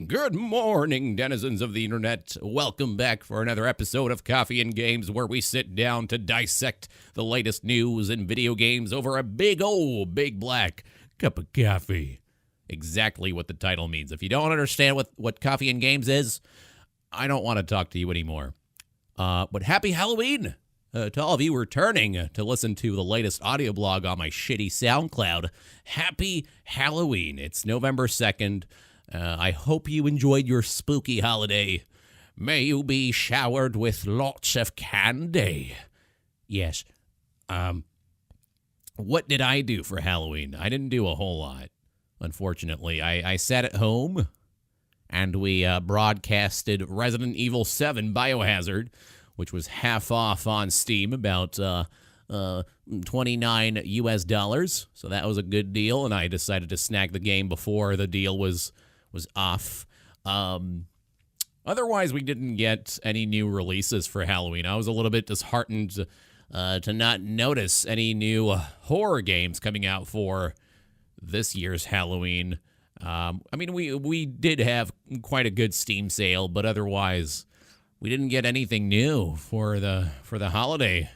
Good morning, denizens of the internet. Welcome back for another episode of Coffee and Games, where we sit down to dissect the latest news in video games over a big black cup of coffee. Exactly what the title means. If you don't understand what Coffee and Games is, I don't want to talk to you anymore. But happy Halloween to all of you returning to listen to the latest audio blog on my shitty SoundCloud. Happy Halloween. It's November 2nd. I hope you enjoyed your spooky holiday. May you be showered with lots of candy. Yes. What did I do for Halloween? I didn't do a whole lot, unfortunately. I sat at home, and we broadcasted Resident Evil 7 Biohazard, which was half off on Steam, about $29 US. So that was a good deal, and I decided to snag the game before the deal was off. Otherwise, we didn't get any new releases for Halloween. I was a little bit disheartened to not notice any new horror games coming out for this year's Halloween. I mean, we did have quite a good Steam sale, but otherwise, we didn't get anything new for the holiday.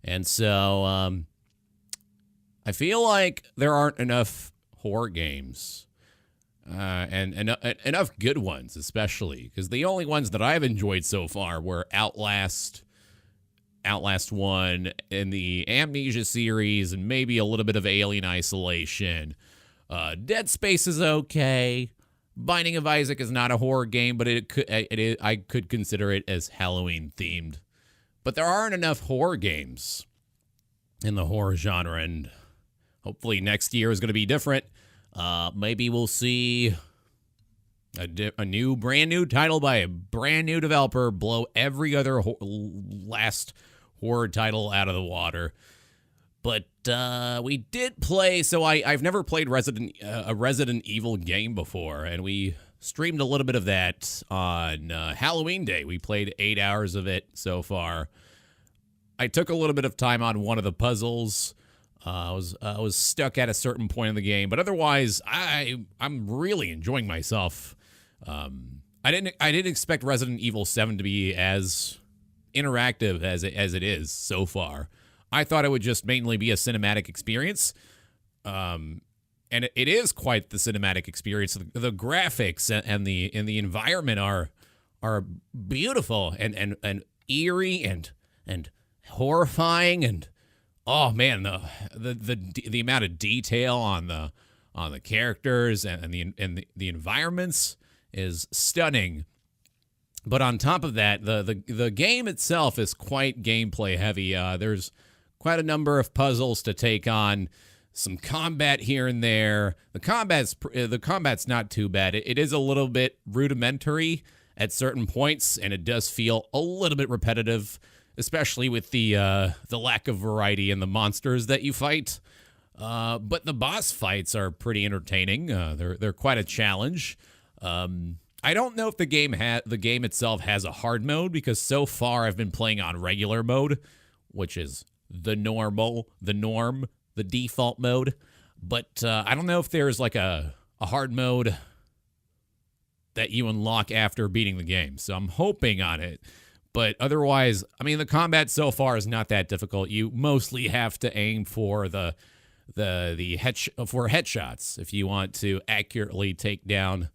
And so I feel like there aren't enough horror games. And enough good ones, especially, because the only ones that I've enjoyed so far were Outlast 1, and the Amnesia series, and maybe a little bit of Alien Isolation. Dead Space is okay. Binding of Isaac is not a horror game, but I could consider it as Halloween themed. But there aren't enough horror games in the horror genre, and hopefully next year is going to be different. Maybe we'll see a brand new title by a brand new developer blow every other last horror title out of the water. But we did play. So I've never played a Resident Evil game before, and we streamed a little bit of that on Halloween Day. We played 8 hours of it so far. I took a little bit of time on one of the puzzles. I was stuck at a certain point in the game, but otherwise, I'm really enjoying myself. I didn't expect Resident Evil 7 to be as interactive as it is so far. I thought it would just mainly be a cinematic experience, and it is quite the cinematic experience. The graphics and the environment are beautiful and eerie and horrifying, and oh man, the amount of detail on the characters and the environments is stunning. But on top of that, the game itself is quite gameplay heavy. There's quite a number of puzzles to take on, some combat here and there. The combat's not too bad. It is a little bit rudimentary at certain points, and it does feel a little bit repetitive, especially with the lack of variety in the monsters that you fight. But the boss fights are pretty entertaining. They're quite a challenge. I don't know if the game itself has a hard mode, because so far I've been playing on regular mode, which is the default mode. But I don't know if there's like a hard mode that you unlock after beating the game. So I'm hoping on it. But otherwise, I mean, the combat so far is not that difficult. You mostly have to aim for the headshots if you want to accurately take down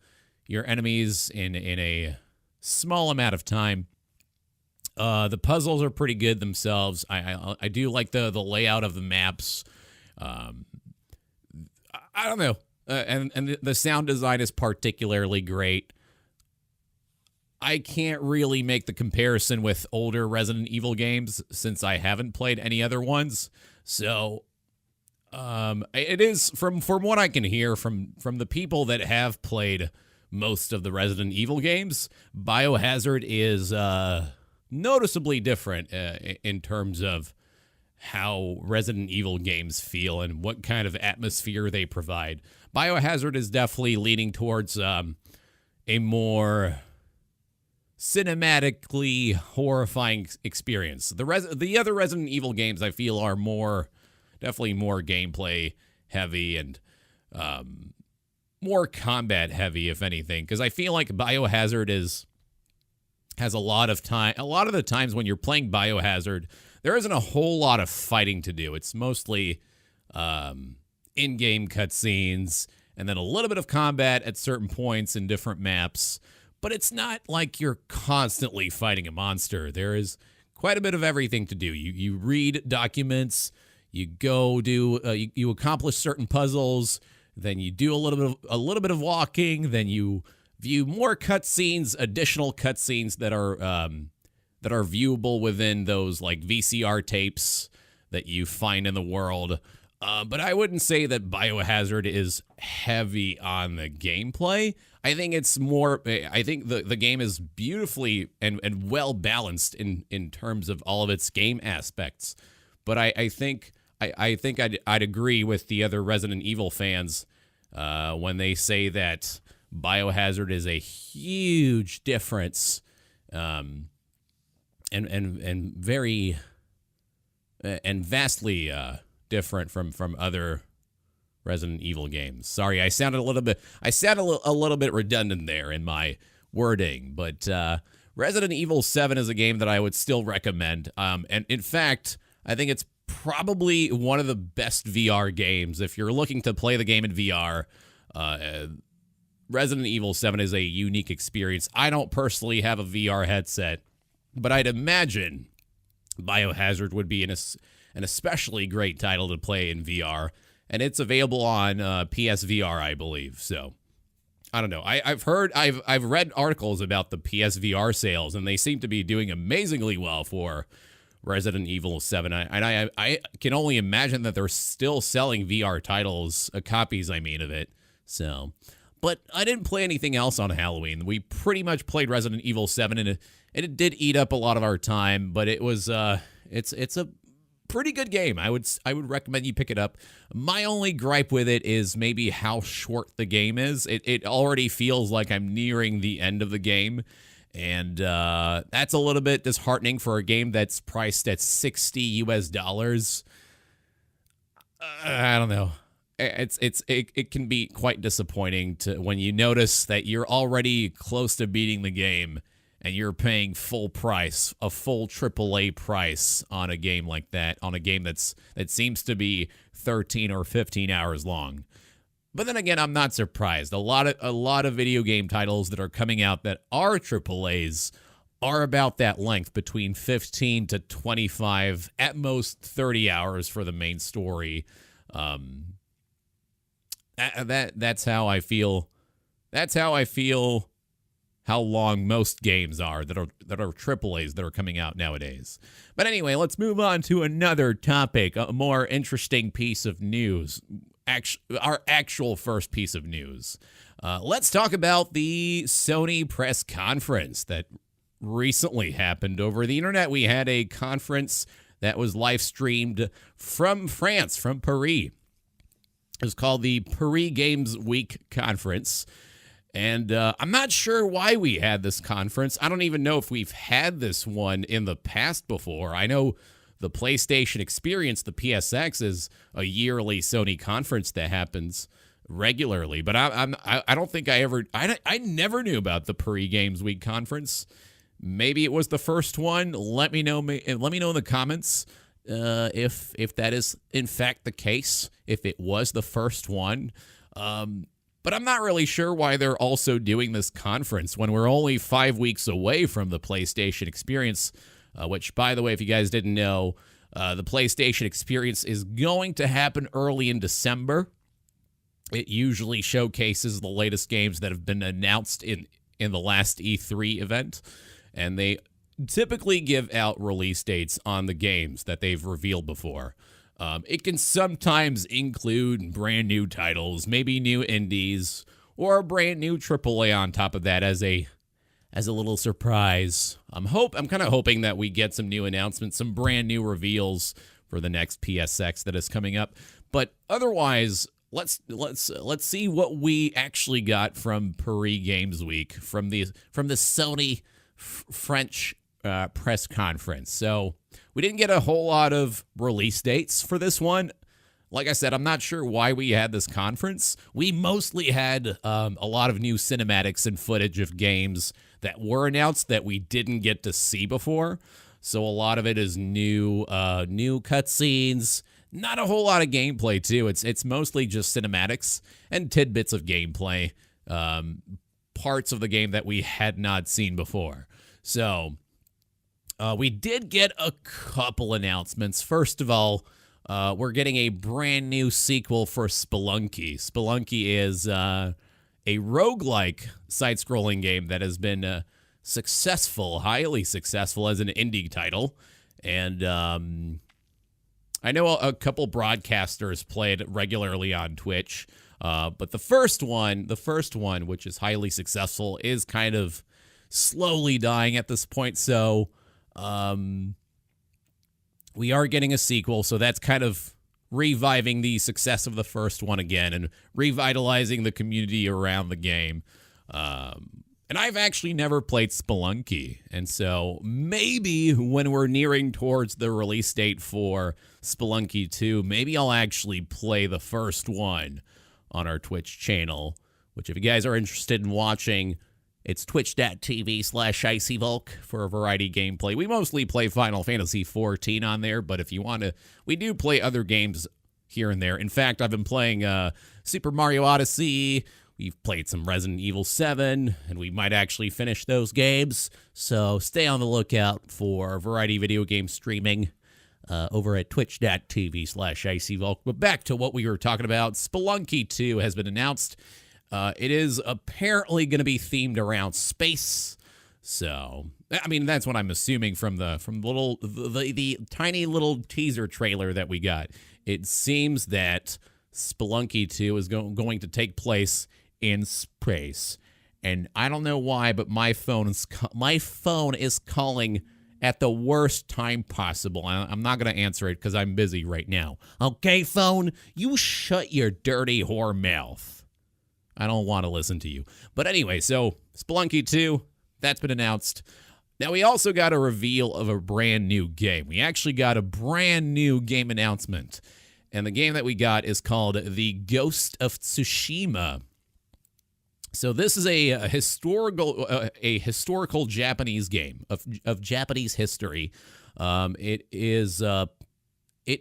your enemies in a small amount of time. The puzzles are pretty good themselves. I do like the layout of the maps. I don't know, and the sound design is particularly great. I can't really make the comparison with older Resident Evil games since I haven't played any other ones. So it is, from what I can hear from the people that have played most of the Resident Evil games, Biohazard is noticeably different in terms of how Resident Evil games feel and what kind of atmosphere they provide. Biohazard is definitely leaning towards a more cinematically horrifying experience. The other Resident Evil games, I feel, are definitely more gameplay heavy and more combat heavy, if anything, because I feel like Biohazard has a lot of time. A lot of the times when you're playing Biohazard, there isn't a whole lot of fighting to do. It's mostly in-game cutscenes and then a little bit of combat at certain points in different maps. But it's not like you're constantly fighting a monster. There is quite a bit of everything to do. You read documents, you go do you accomplish certain puzzles, then you do a little bit of walking, then you view more cutscenes, additional cutscenes that are viewable within those like VCR tapes that you find in the world. But I wouldn't say that Biohazard is heavy on the gameplay. I think it's more. I think the game is beautifully and well balanced in terms of all of its game aspects. But I think I'd agree with the other Resident Evil fans when they say that Biohazard is a huge difference, and very and vastly different from other Resident Evil games. Sorry, I sounded a little bit redundant there in my wording, but Resident Evil 7 is a game that I would still recommend. And in fact, I think it's probably one of the best VR games. If you're looking to play the game in VR, Resident Evil 7 is a unique experience. I don't personally have a VR headset, but I'd imagine Biohazard would be an especially great title to play in VR, and it's available on PSVR, I believe. So I don't know. I've read articles about the PSVR sales, and they seem to be doing amazingly well for Resident Evil 7. I can only imagine that they're still selling VR titles, copies, I mean, of it. So, but I didn't play anything else on Halloween. We pretty much played Resident Evil 7, and it did eat up a lot of our time, but it was it's a pretty good game. I would recommend you pick it up. My only gripe with it is maybe how short the game is. It already feels like I'm nearing the end of the game, and that's a little bit disheartening for a game that's priced at $60. I don't know. It can be quite disappointing when you notice that you're already close to beating the game and you're paying full price, a full AAA price on a game like that, on a game that seems to be 13 or 15 hours long. But then again, I'm not surprised. A lot of video game titles that are coming out that are AAAs are about that length, between 15 to 25, at most 30 hours for the main story. That's how I feel. That's how I feel. How long most games are that are AAAs that are coming out nowadays. But anyway, let's move on to another topic, a more interesting piece of news. Our actual first piece of news. Let's talk about the Sony press conference that recently happened over the internet. We had a conference that was live streamed from France, from Paris. It was called the Paris Games Week Conference. And I'm not sure why we had this conference. I don't even know if we've had this one in the past before. I know the PlayStation Experience, the PSX, is a yearly Sony conference that happens regularly. But I don't think I never knew about the Paris Games Week conference. Maybe it was the first one. Let me know in the comments if that is in fact the case. If it was the first one. But I'm not really sure why they're also doing this conference when we're only 5 weeks away from the PlayStation Experience, which, by the way, if you guys didn't know, the PlayStation Experience is going to happen early in December. It usually showcases the latest games that have been announced in the last E3 event, and they typically give out release dates on the games that they've revealed before. It can sometimes include brand new titles, maybe new indies, or a brand new AAA on top of that as a little surprise. I'm kind of hoping that we get some new announcements, some brand new reveals for the next PSX that is coming up. But otherwise, let's see what we actually got from Paris Games Week, from the Sony French press conference. So we didn't get a whole lot of release dates for this one. like I said, I'm not sure why we had this conference. We mostly had a lot of new cinematics and footage of games that were announced that we didn't get to see before. So a lot of it is new cutscenes. Not a whole lot of gameplay too. It's mostly just cinematics and tidbits of gameplay, parts of the game that we had not seen before. So we did get a couple announcements. First of all, we're getting a brand new sequel for Spelunky. Spelunky is a roguelike side-scrolling game that has been successful, highly successful as an indie title. And I know a couple broadcasters play it regularly on Twitch. But the first one, which is highly successful, is kind of slowly dying at this point. So we are getting a sequel, so that's kind of reviving the success of the first one again and revitalizing the community around the game. And I've actually never played Spelunky, and so maybe when we're nearing towards the release date for Spelunky 2, maybe I'll actually play the first one on our Twitch channel, which if you guys are interested in watching, it's twitch.tv/IcyVolk for a variety gameplay. We mostly play Final Fantasy XIV on there, but if you want to, we do play other games here and there. In fact, I've been playing Super Mario Odyssey. We've played some Resident Evil 7, and we might actually finish those games. So stay on the lookout for variety video game streaming over at twitch.tv/IcyVolk. But back to what we were talking about, Spelunky 2 has been announced. It is apparently going to be themed around space. So, I mean, that's what I'm assuming from the tiny little teaser trailer that we got. It seems that Spelunky 2 is going to take place in space. And I don't know why, but my phone is calling at the worst time possible. I'm not going to answer it because I'm busy right now. Okay, phone, you shut your dirty whore mouth. I don't want to listen to you. But anyway, so Spelunky 2, that's been announced. Now, we also got a reveal of a brand new game. We actually got a brand new game announcement. And the game that we got is called The Ghost of Tsushima. So this is a historical Japanese game of Japanese history. It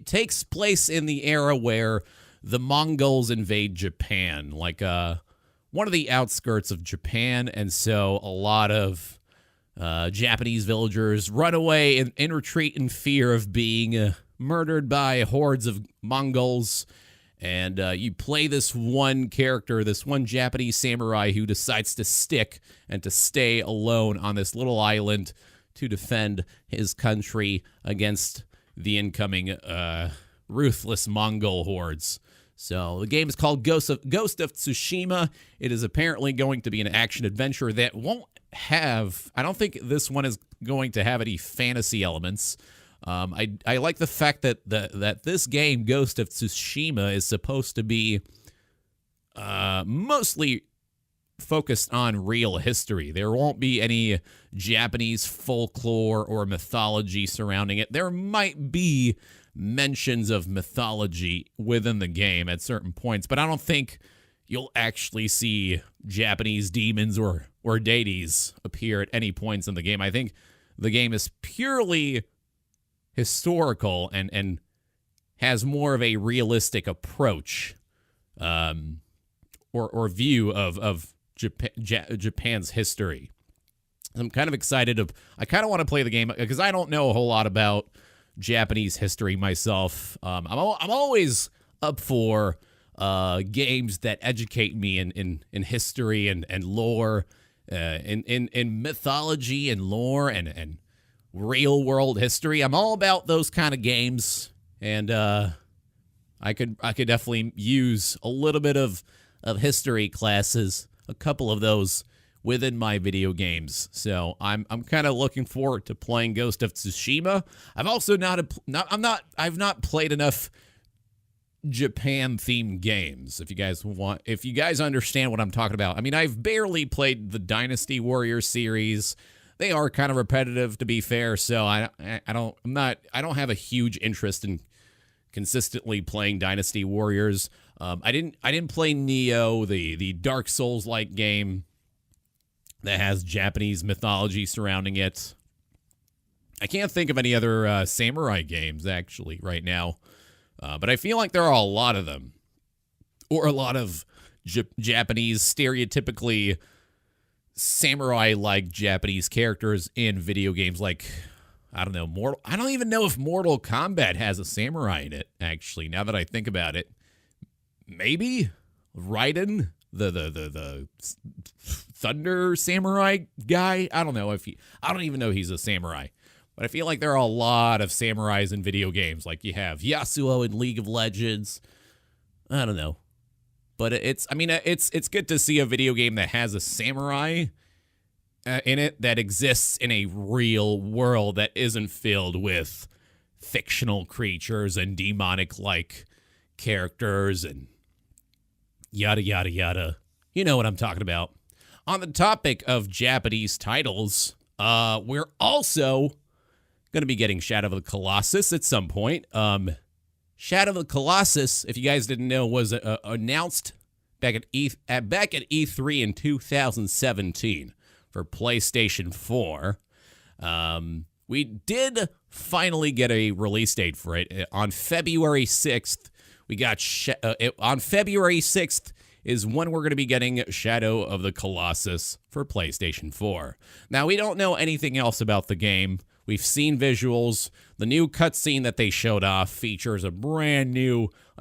takes place in the era where the Mongols invade Japan, like one of the outskirts of Japan, and so a lot of Japanese villagers run away and retreat in fear of being murdered by hordes of Mongols. And you play this one character, this one Japanese samurai who decides to stick and to stay alone on this little island to defend his country against the incoming ruthless Mongol hordes. So the game is called Ghost of Tsushima. It is apparently going to be an action-adventure that won't have... I don't think this one is going to have any fantasy elements. I like the fact that this game, Ghost of Tsushima, is supposed to be mostly focused on real history. There won't be any Japanese folklore or mythology surrounding it. There might be mentions of mythology within the game at certain points, but I don't think you'll actually see Japanese demons or deities appear at any points in the game. I think the game is purely historical and has more of a realistic approach or view of Japan's history. I'm kind of excited. I kind of want to play the game because I don't know a whole lot about Japanese history myself. I'm always up for games that educate me in history and lore, in mythology and lore and real world history. I'm all about those kind of games, and I could definitely use a little bit of history classes, a couple of those within my video games. So I'm kind of looking forward to playing Ghost of Tsushima. I've also I've not played enough Japan themed games. If you guys understand what I'm talking about. I mean, I've barely played the Dynasty Warriors series. They are kind of repetitive, to be fair, so I don't have a huge interest in consistently playing Dynasty Warriors. I didn't play Neo, the Dark Souls like game that has Japanese mythology surrounding it. I can't think of any other samurai games actually right now, but I feel like there are a lot of them, or a lot of Japanese stereotypically samurai-like Japanese characters in video games. Like, I don't know, I don't even know if Mortal Kombat has a samurai in it. Actually, now that I think about it, maybe Raiden, the Thunder Samurai guy. I don't know if I don't even know he's a samurai. But I feel like there are a lot of samurais in video games. Like you have Yasuo in League of Legends. I don't know. But it's good to see a video game that has a samurai in it that exists in a real world that isn't filled with fictional creatures and demonic-like characters and yada, yada, yada. You know what I'm talking about. On the topic of Japanese titles, we're also going to be getting Shadow of the Colossus at some point. Shadow of the Colossus, if you guys didn't know, was announced back at E3 in 2017 for PlayStation 4. We did finally get a release date for it on February 6th. We got on February 6th is when we're going to be getting Shadow of the Colossus for PlayStation 4. Now, we don't know anything else about the game. We've seen visuals. The new cutscene that they showed off features a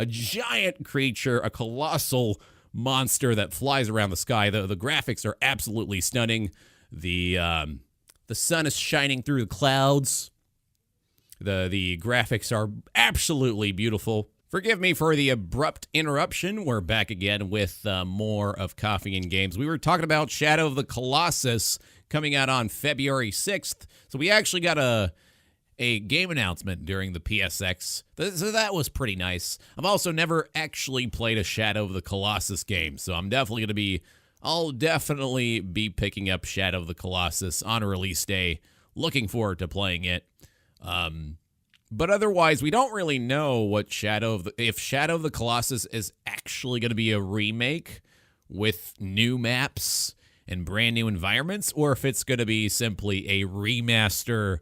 giant creature, a colossal monster that flies around the sky. The graphics are absolutely stunning. The sun is shining through the clouds. The graphics are absolutely beautiful. Forgive me for the abrupt interruption. We're back again with more of Coffee and Games. We were talking about Shadow of the Colossus coming out on February 6th. So we actually got a game announcement during the PSX. So that was pretty nice. I've also never actually played a Shadow of the Colossus game. So I'll definitely be picking up Shadow of the Colossus on a release day. Looking forward to playing it. But otherwise, we don't really know what if Shadow of the Colossus is actually going to be a remake with new maps and brand new environments, or if it's going to be simply a remaster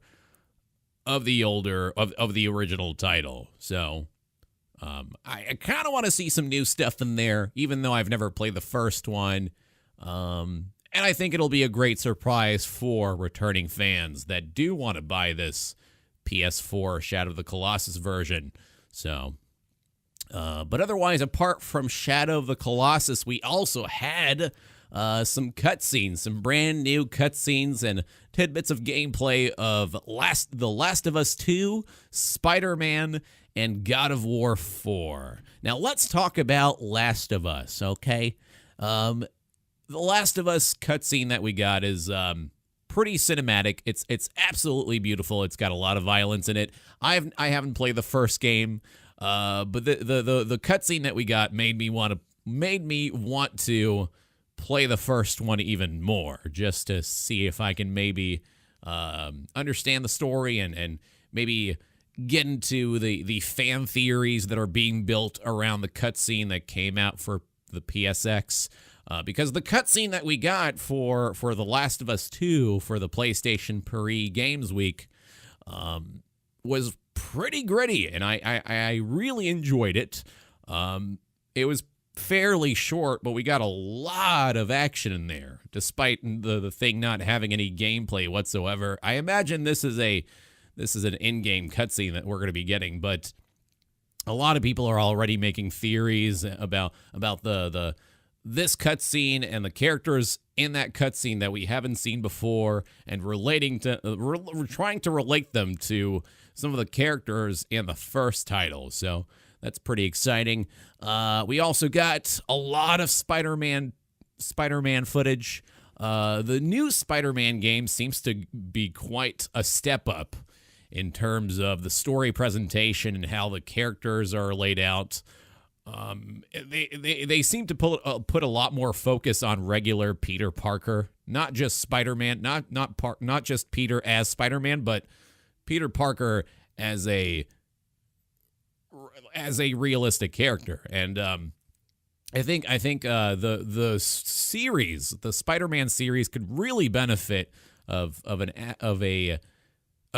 of the original title. So I kind of want to see some new stuff in there, even though I've never played the first one. And I think it'll be a great surprise for returning fans that do want to buy this PS4 Shadow of the Colossus version. So, but otherwise, apart from Shadow of the Colossus, we also had some cutscenes, some brand new cutscenes and tidbits of gameplay of The Last of Us 2, Spider-Man, and God of War 4. Now, let's talk about Last of Us, okay? The Last of Us cutscene that we got is pretty cinematic. It's absolutely beautiful. It's got a lot of violence in it. I haven't played the first game, but the cutscene that we got made me want to play the first one even more, just to see if I can maybe understand the story and maybe get into the fan theories that are being built around the cutscene that came out for the PSX. Because the cutscene that we got for The Last of Us 2 for the PlayStation Pre-Games Week was pretty gritty, and I really enjoyed it. It was fairly short, but we got a lot of action in there, despite the thing not having any gameplay whatsoever. I imagine this is an in-game cutscene that we're going to be getting, but a lot of people are already making theories about this cutscene and the characters in that cutscene that we haven't seen before, and trying to relate them to some of the characters in the first title. So that's pretty exciting. We also got a lot of Spider-Man footage. The new Spider-Man game seems to be quite a step up in terms of the story presentation and how the characters are laid out. They seem to put a lot more focus on regular Peter Parker, not just Spider-Man, not just Peter as Spider-Man, but Peter Parker as a as a realistic character. And I think the series, the Spider-Man series, could really benefit of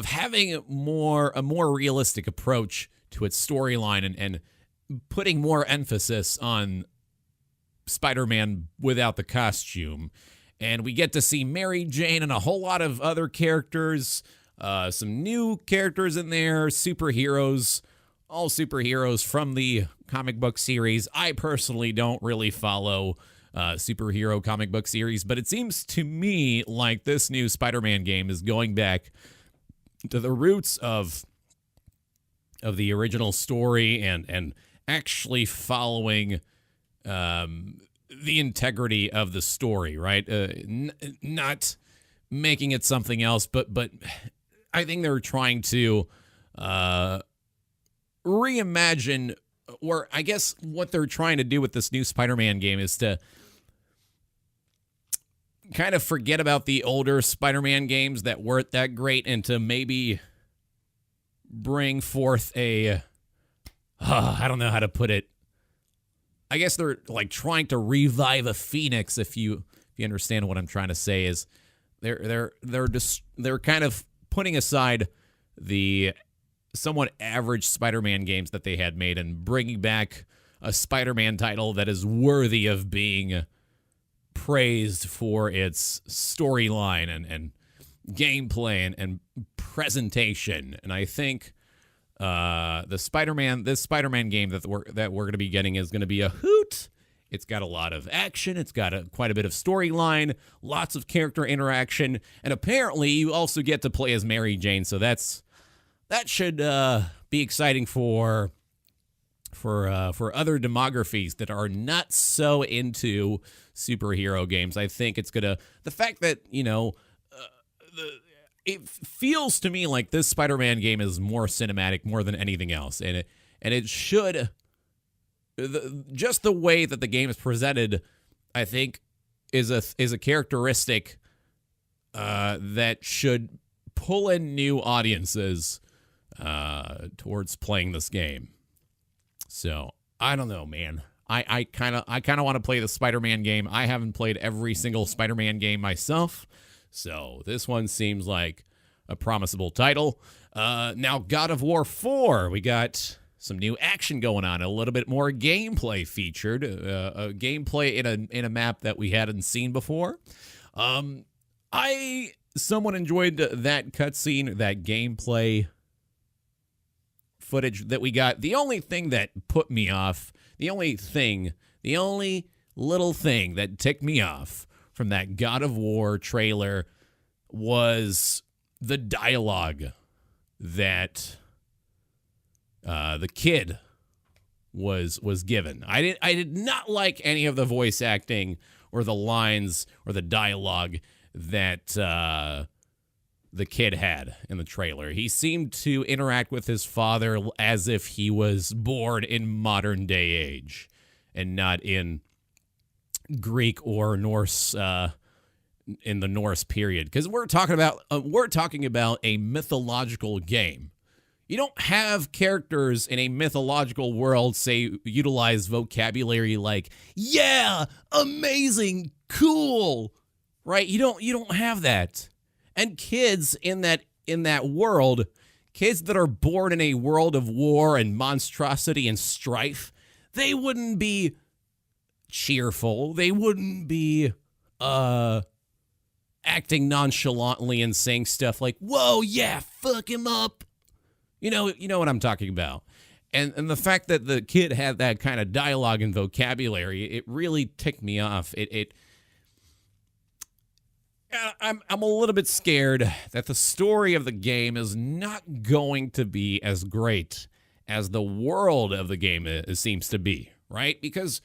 having a more realistic approach to its storyline and putting more emphasis on Spider-Man without the costume. And we get to see Mary Jane and a whole lot of other characters, some new characters in there, superheroes, all superheroes from the comic book series. I personally don't really follow superhero comic book series, but it seems to me like this new Spider-Man game is going back to the roots of the original story and actually following the integrity of the story, right? Not making it something else, but I think they're trying to reimagine, or I guess what they're trying to do with this new Spider-Man game is to kind of forget about the older Spider-Man games that weren't that great and to maybe bring forth I don't know how to put it. I guess they're like trying to revive a phoenix. If you understand what I'm trying to say, is they're kind of putting aside the somewhat average Spider-Man games that they had made and bringing back a Spider-Man title that is worthy of being praised for its storyline and gameplay and presentation. And I think this Spider-Man game that we're going to be getting is going to be a hoot. It's got a lot of action. It's got quite a bit of storyline, lots of character interaction, and apparently you also get to play as Mary Jane. So that should be exciting for other demographies that are not so into superhero games. I think it's gonna, the fact that it feels to me like this Spider-Man game is more cinematic more than anything else, and it should. Just the way that the game is presented, I think, is a characteristic that should pull in new audiences towards playing this game. So I don't know, man. I kind of want to play the Spider-Man game. I haven't played every single Spider-Man game myself, so this one seems like a promisable title. Now, God of War 4, we got some new action going on, a little bit more gameplay featured, a gameplay in a map that we hadn't seen before. I somewhat enjoyed that cutscene, that gameplay footage that we got. The only thing that put me off, the only little thing that ticked me off from that God of War trailer was the dialogue that the kid was given. I did not like any of the voice acting or the lines or the dialogue that the kid had in the trailer. He seemed to interact with his father as if he was born in modern day age and not in Greek or Norse, in the Norse period. Because we're talking about a mythological game. You don't have characters in a mythological world, say, utilize vocabulary like, yeah, amazing, cool, right? You don't have that. And kids in that world, kids that are born in a world of war and monstrosity and strife, they wouldn't be cheerful. They wouldn't be acting nonchalantly and saying stuff like, whoa, yeah, fuck him up. You know what I'm talking about. And the fact that the kid had that kind of dialogue and vocabulary, it really ticked me off. I'm a little bit scared that the story of the game is not going to be as great as the world of the game seems to be, right? Because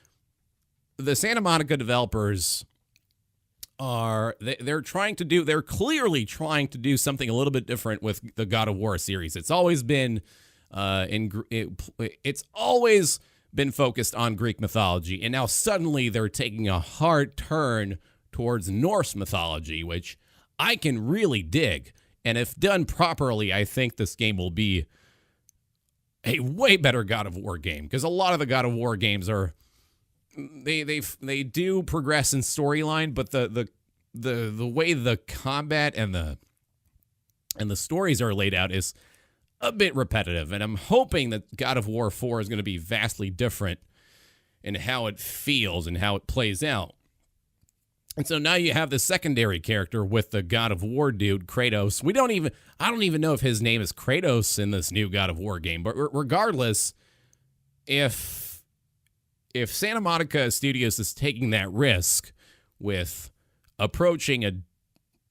the Santa Monica developers they're clearly trying to do something a little bit different with the God of War series. It's always been it's always been focused on Greek mythology, and now suddenly they're taking a hard turn towards Norse mythology, which I can really dig. And if done properly, I think this game will be a way better God of War game, because a lot of the God of War games are they do progress in storyline, but the way the combat and the stories are laid out is a bit repetitive, and I'm hoping that God of War 4 is going to be vastly different in how it feels and how it plays out. And so now you have the secondary character with the God of War dude, Kratos. I don't even know if his name is Kratos in this new God of War game, but regardless, if Santa Monica Studios is taking that risk with approaching a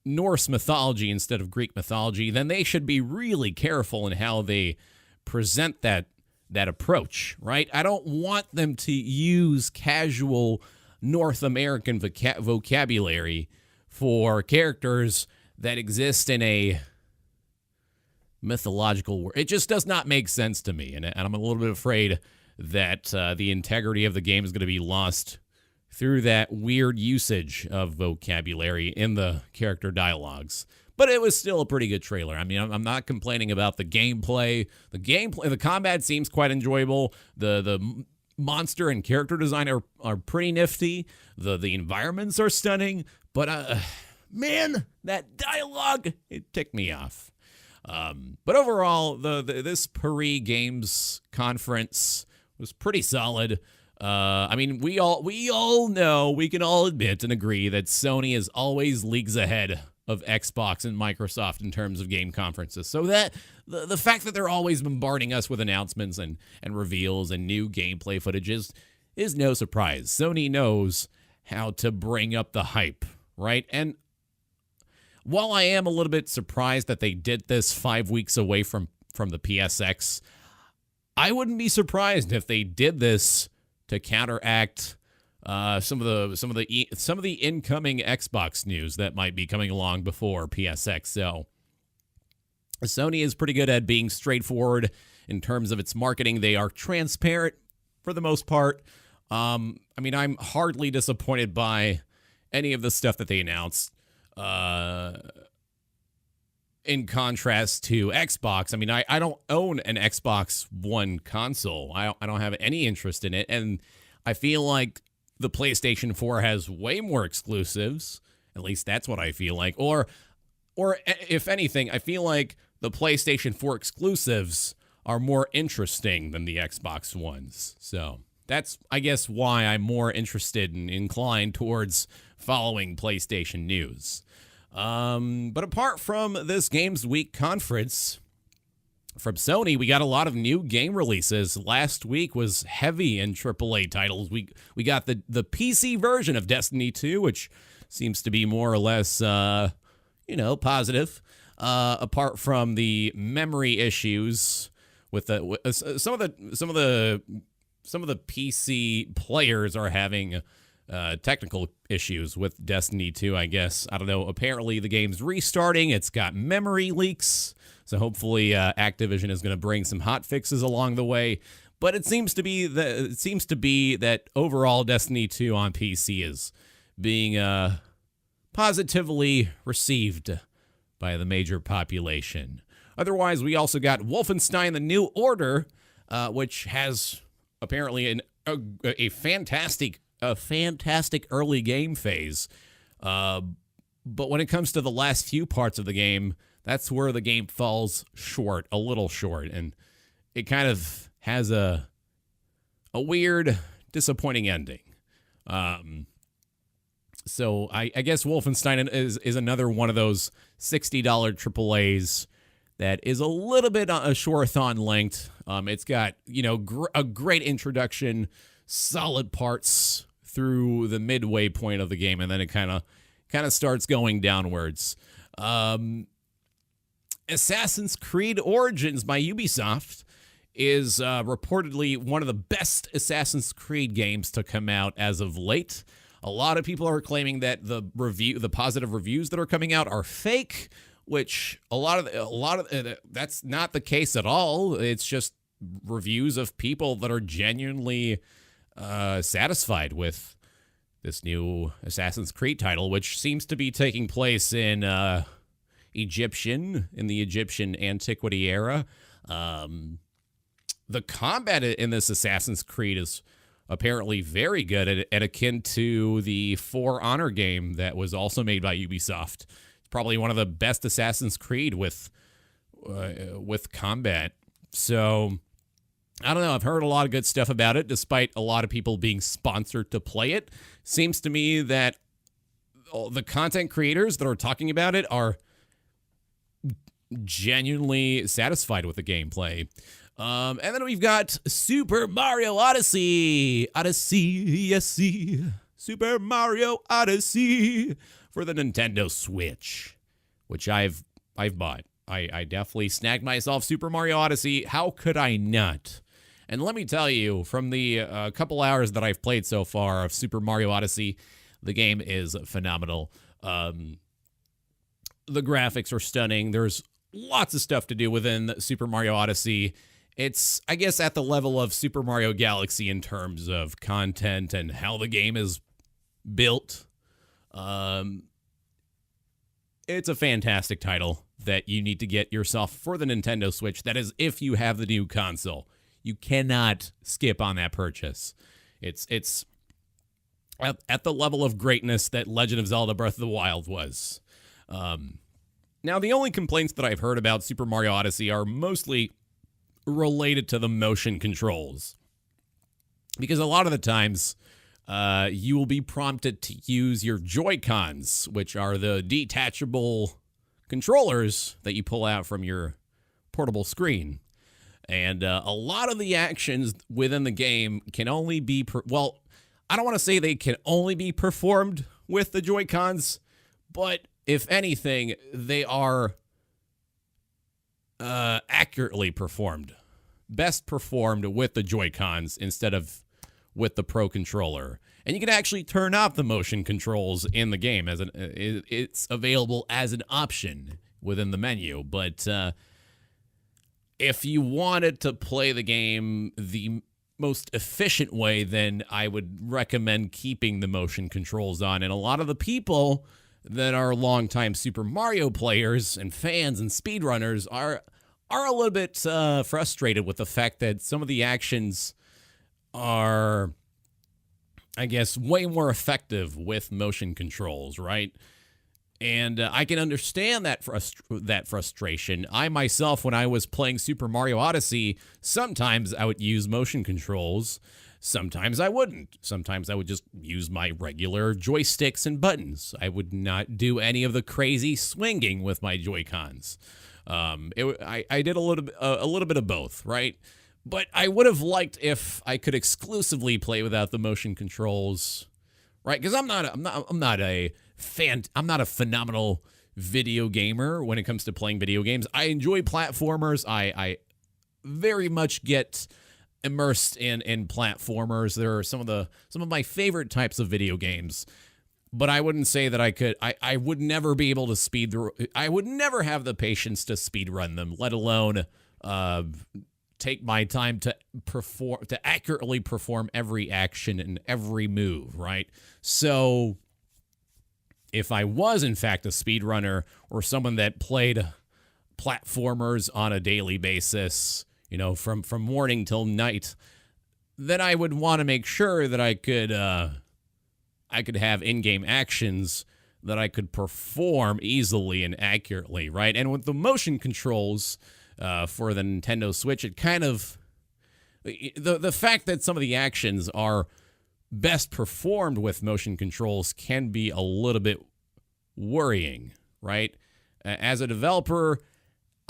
Norse mythology instead of Greek mythology, then they should be really careful in how they present that approach, right? I don't want them to use casual North American vocabulary for characters that exist in a mythological world. It just does not make sense to me, and I'm a little bit afraid that the integrity of the game is going to be lost through that weird usage of vocabulary in the character dialogues. But it was still a pretty good trailer. I mean, I'm not complaining about the gameplay. The combat seems quite enjoyable. The monster and character design are pretty nifty. The environments are stunning. But, man, that dialogue, it ticked me off. But overall, this Paris Games conference was pretty solid. I mean, we all know, we can all admit and agree that Sony is always leagues ahead of Xbox and Microsoft in terms of game conferences. So that the fact that they're always bombarding us with announcements and reveals and new gameplay footage is no surprise. Sony knows how to bring up the hype, right? And while I am a little bit surprised that they did this 5 weeks away from the PSX, I wouldn't be surprised if they did this to counteract some of the incoming Xbox news that might be coming along before PSX. So Sony is pretty good at being straightforward in terms of its marketing. They are transparent for the most part. I mean, I'm hardly disappointed by any of the stuff that they announced. In contrast to Xbox, I mean, I don't own an Xbox One console. I don't have any interest in it, and I feel like the PlayStation 4 has way more exclusives. At least that's what I feel like. Or if anything, I feel like the PlayStation 4 exclusives are more interesting than the Xbox ones. So that's, I guess, why I'm more interested and inclined towards following PlayStation news. But apart from this Games Week conference from Sony, we got a lot of new game releases. Last week was heavy in AAA titles. We got the PC version of Destiny 2, which seems to be more or less, positive. Apart from the memory issues with some of the PC players are having technical issues with Destiny 2, I guess. I don't know. Apparently, the game's restarting. It's got memory leaks. So hopefully, Activision is going to bring some hot fixes along the way. But it seems to be that overall Destiny 2 on PC is being positively received by the major population. Otherwise, we also got Wolfenstein: The New Order, which has apparently a fantastic early game phase. But when it comes to the last few parts of the game, that's where the game falls short, a little short, and it kind of has a weird, disappointing ending. So I guess Wolfenstein is another one of those $60 AAAs that is a little bit short-thon length. It's got a great introduction, solid parts through the midway point of the game, and then it kind of starts going downwards. Assassin's Creed Origins by Ubisoft is reportedly one of the best Assassin's Creed games to come out as of late. A lot of people are claiming that the positive reviews that are coming out are fake, which a lot of that's not the case at all. It's just reviews of people that are genuinely satisfied with this new Assassin's Creed title, which seems to be taking place in the Egyptian antiquity era. the combat in this Assassin's Creed is apparently very good and akin to the For Honor game that was also made by Ubisoft. It's probably one of the best Assassin's Creed with combat. So I don't know. I've heard a lot of good stuff about it, despite a lot of people being sponsored to play it. Seems to me that all the content creators that are talking about it are genuinely satisfied with the gameplay. And then we've got Super Mario Odyssey. Super Mario Odyssey for the Nintendo Switch, which I've bought. I definitely snagged myself Super Mario Odyssey. How could I not? And let me tell you, from the couple hours that I've played so far of Super Mario Odyssey, the game is phenomenal. The graphics are stunning. There's lots of stuff to do within Super Mario Odyssey. It's, I guess, at the level of Super Mario Galaxy in terms of content and how the game is built. It's a fantastic title that you need to get yourself for the Nintendo Switch. That is, if you have the new console. You cannot skip on that purchase. It's at the level of greatness that Legend of Zelda Breath of the Wild was. Now, the only complaints that I've heard about Super Mario Odyssey are mostly related to the motion controls. Because a lot of the times, you will be prompted to use your Joy-Cons, which are the detachable controllers that you pull out from your portable screen. And a lot of the actions within the game can only be, I don't want to say they can only be performed with the Joy-Cons, but if anything, they are accurately performed. Best performed with the Joy-Cons instead of with the Pro Controller. And you can actually turn off the motion controls in the game. It's available as an option within the menu. But if you wanted to play the game the most efficient way, then I would recommend keeping the motion controls on. And a lot of the people that are longtime Super Mario players and fans and speedrunners are a little bit frustrated with the fact that some of the actions are, I guess, way more effective with motion controls, right? And I can understand that frustration. I myself, when I was playing Super Mario Odyssey, sometimes I would use motion controls. Sometimes I wouldn't. Sometimes I would just use my regular joysticks and buttons. I would not do any of the crazy swinging with my Joy-Cons. I did a little bit of both, right? But I would have liked if I could exclusively play without the motion controls, right? Because I'm not a phenomenal video gamer when it comes to playing video games. I enjoy platformers. I very much get immersed in platformers. There are some of my favorite types of video games, but I wouldn't say that I could. I would never be able to I would never have the patience to speed run them, let alone take my time to accurately perform every action and every move, right? So if I was in fact a speedrunner or someone that played platformers on a daily basis, from morning till night, then I would want to make sure that I could have in-game actions that I could perform easily and accurately, right? And with the motion controls for the Nintendo Switch, it kind of the fact that some of the actions are best performed with motion controls can be a little bit worrying, right? As a developer,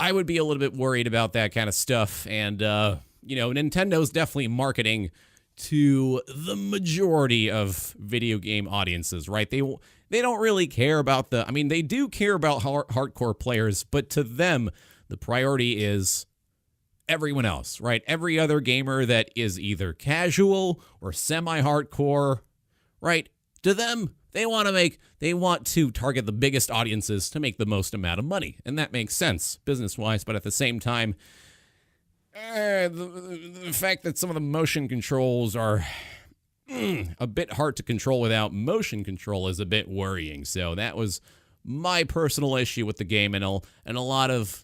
I would be a little bit worried about that kind of stuff. And, Nintendo's definitely marketing to the majority of video game audiences, right? They don't really care about they do care about hardcore players, but to them, the priority is everyone else, right? Every other gamer that is either casual or semi-hardcore, right? To them, they want to target the biggest audiences to make the most amount of money. And that makes sense business-wise, but at the same time, the fact that some of the motion controls are a bit hard to control without motion control is a bit worrying. So that was my personal issue with the game, and a lot of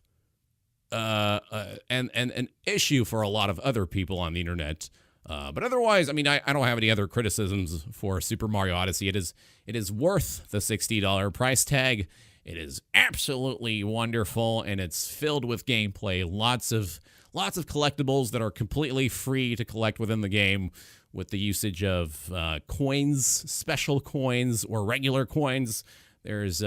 and an issue for a lot of other people on the internet. But otherwise, I mean, I don't have any other criticisms for Super Mario Odyssey. It is worth the $60 price tag. It is absolutely wonderful, and it's filled with gameplay. Lots of collectibles that are completely free to collect within the game, with the usage of coins, special coins, or regular coins. There's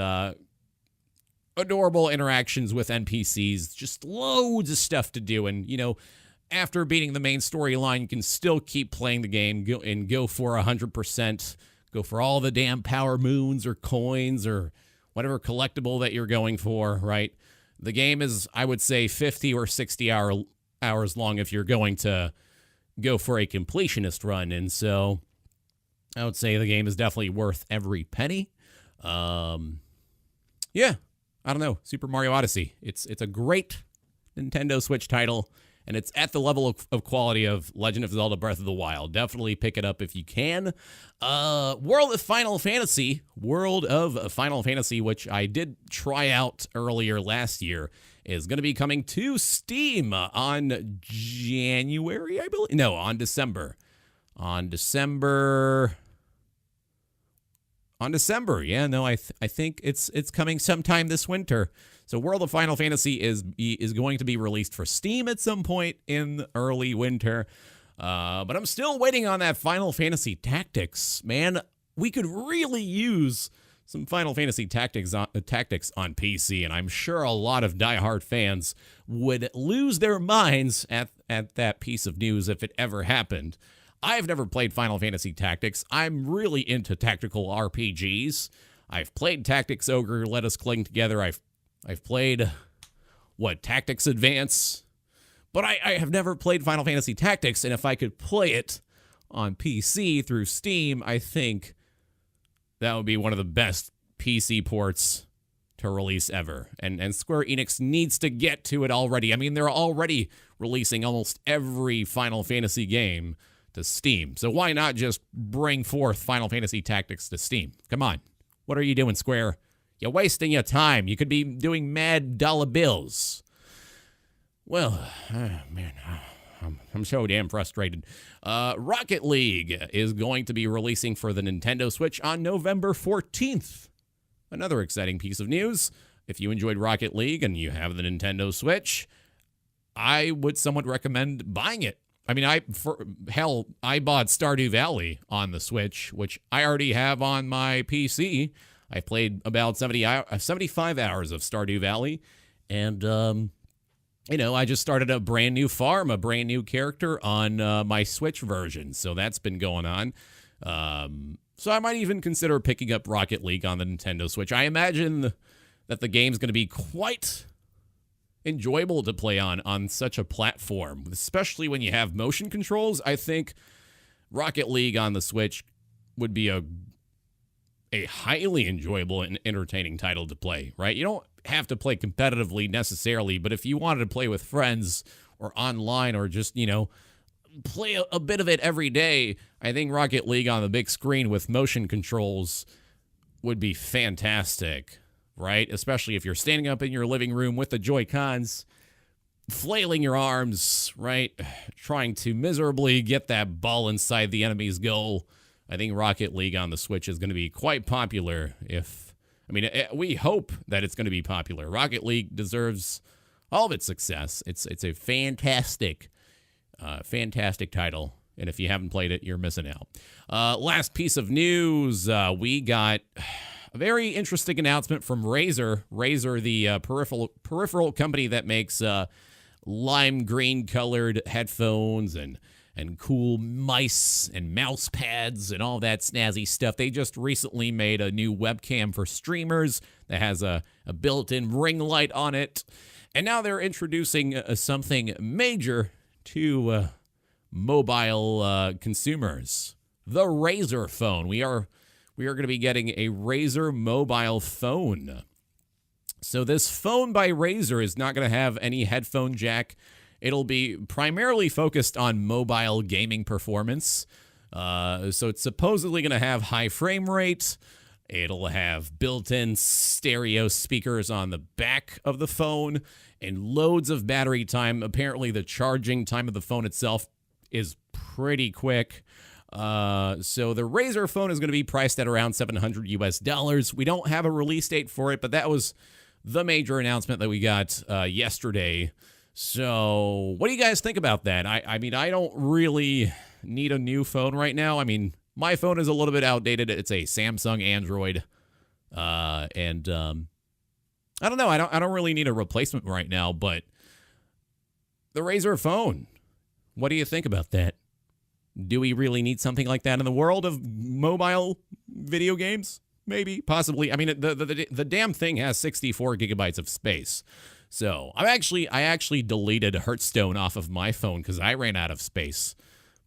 adorable interactions with NPCs, just loads of stuff to do, and after beating the main storyline, you can still keep playing the game and go for 100%. Go for all the damn power moons or coins or whatever collectible that you're going for, right? The game is, I would say, 50 or 60 hours long if you're going to go for a completionist run. And so I would say the game is definitely worth every penny. Yeah, I don't know. Super Mario Odyssey. It's a great Nintendo Switch title. And it's at the level of quality of Legend of Zelda Breath of the Wild. Definitely pick it up if you can. World of Final Fantasy, which I did try out earlier last year, is going to be coming to Steam on January, I believe. No, on December. On December. Yeah, no, I think it's coming sometime this winter. So World of Final Fantasy is going to be released for Steam at some point in early winter. But I'm still waiting on that Final Fantasy Tactics. Man, we could really use some Final Fantasy Tactics on PC, and I'm sure a lot of diehard fans would lose their minds at that piece of news if it ever happened. I've never played Final Fantasy Tactics. I'm really into tactical RPGs. I've played Tactics Ogre, Let Us Cling Together. I've played, Tactics Advance? But I have never played Final Fantasy Tactics, and if I could play it on PC through Steam, I think that would be one of the best PC ports to release ever. And Square Enix needs to get to it already. I mean, they're already releasing almost every Final Fantasy game to Steam. So why not just bring forth Final Fantasy Tactics to Steam? Come on. What are you doing, Square? You're wasting your time. You could be doing mad dollar bills. Well, man, I'm so damn frustrated. Rocket League is going to be releasing for the Nintendo Switch on November 14th. Another exciting piece of news. If you enjoyed Rocket League and you have the Nintendo Switch, I would somewhat recommend buying it. I mean, I bought Stardew Valley on the Switch, which I already have on my PC. I played about 75 hours of Stardew Valley, and, I just started a brand new farm, a brand new character on my Switch version, so that's been going on. So I might even consider picking up Rocket League on the Nintendo Switch. I imagine that the game's going to be quite enjoyable to play on such a platform, especially when you have motion controls. I think Rocket League on the Switch would be a highly enjoyable and entertaining title to play, right? You don't have to play competitively necessarily, but if you wanted to play with friends or online or just, play a bit of it every day, I think Rocket League on the big screen with motion controls would be fantastic, right? Especially if you're standing up in your living room with the Joy-Cons, flailing your arms, right? Trying to miserably get that ball inside the enemy's goal. I think Rocket League on the Switch is going to be quite popular. We hope that it's going to be popular. Rocket League deserves all of its success. It's a fantastic title. And if you haven't played it, you're missing out. Last piece of news, we got a very interesting announcement from Razer. Razer, the peripheral company that makes lime green colored headphones and cool mice and mouse pads and all that snazzy stuff. They just recently made a new webcam for streamers that has a built-in ring light on it. And now they're introducing something major to mobile consumers. The Razer phone. We are going to be getting a Razer mobile phone. So this phone by Razer is not going to have any headphone jack. It'll be primarily focused on mobile gaming performance. So it's supposedly going to have high frame rate. It'll have built-in stereo speakers on the back of the phone and loads of battery time. Apparently, the charging time of the phone itself is pretty quick. So the Razer phone is going to be priced at around $700 US. We don't have a release date for it, but that was the major announcement that we got yesterday. So what do you guys think about that? I mean, I don't really need a new phone right now. I mean, my phone is a little bit outdated. It's a Samsung Android. And I don't know. I don't really need a replacement right now, but the Razer phone, what do you think about that? Do we really need something like that in the world of mobile video games? Maybe, possibly. I mean, the damn thing has 64 gigabytes of space. So I actually deleted Hearthstone off of my phone because I ran out of space.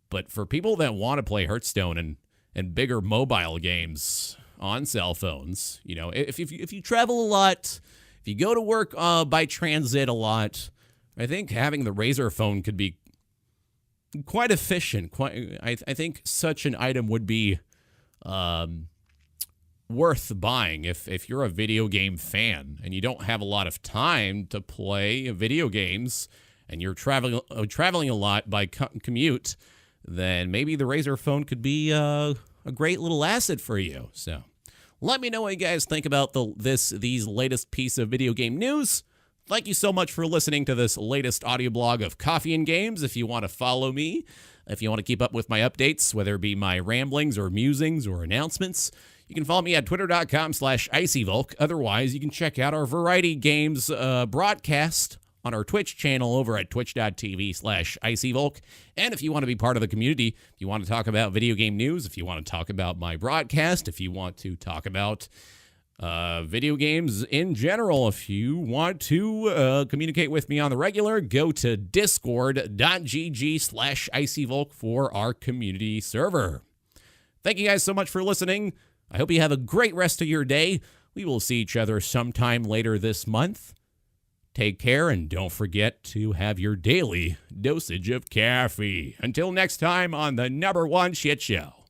But for people that want to play Hearthstone and bigger mobile games on cell phones, you know, if you travel a lot, if you go to work by transit a lot, I think having the Razer phone could be quite efficient. I think such an item would be worth buying if you're a video game fan and you don't have a lot of time to play video games and you're traveling a lot by commute. Then maybe the Razer phone could be a great little asset for you. So let me know what you guys think about these latest piece of video game news. Thank you so much for listening to this latest audio blog of Coffee and Games. If you want to follow me, if you want to keep up with my updates, whether it be my ramblings or musings or announcements, you can follow me at twitter.com/IcyVolk. Otherwise, you can check out our Variety Games broadcast on our Twitch channel over at twitch.tv/IcyVolk. And if you want to be part of the community, if you want to talk about video game news, if you want to talk about my broadcast, if you want to talk about video games in general, if you want to communicate with me on the regular, go to discord.gg/IcyVolk for our community server. Thank you guys so much for listening. I hope you have a great rest of your day. We will see each other sometime later this month. Take care, and don't forget to have your daily dosage of coffee. Until next time on the #1 Shit Show.